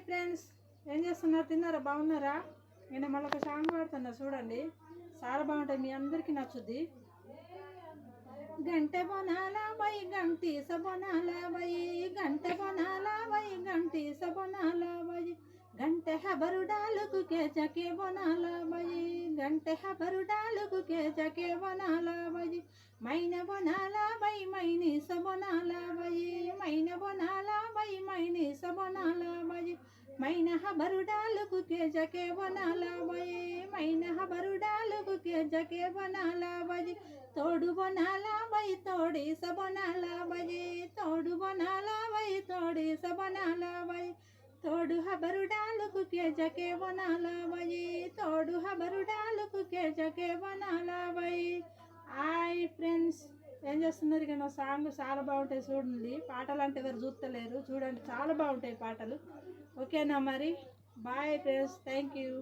Friends, ఏం చేస్తున్నారు? తిన్నారా? బాగున్నారా? నేను మళ్ళీ ఒక సాంగ్ పాడుతున్నా, చూడండి. చాలా బాగుంటుంది, మీ అందరికీ నచ్చుద్ది. గంటె బొనాల బై గంటి సబొనాల బై గంటె బొనాల బై గంటి సబొనాల బై घंटे खबर डालू के जके बनाला बजी घंटे खबर डालू के जके बनाला बजी मैंने बनाला बई मैंने सब बनाला बजी मैंने बनाला बई मैंने सब बनाला बजी मैंने खबर डालू के जके बनाला बजी मैंने खबर डालू के जके बनाला बजी तोड़ू बनाला बई तोड़ी सब बनाला बजी तोड़ू बनाला बई तोड़ी सब बनाला बई तोड़ू खबरू डालू के जके बनाला बजी तोड़ू खबरू डालू के जके बनाला बई హాయ్ ఫ్రెండ్స్, ఏం చేస్తున్నారు? ఇక నా సాంగ్ చాలా బాగుంటాయి, చూడండి. పాటలు అంటే ఎవరు చూస్తలేరు, చూడండి, చాలా బాగుంటాయి పాటలు. ఓకేనా మరి? Bye friends, thank you.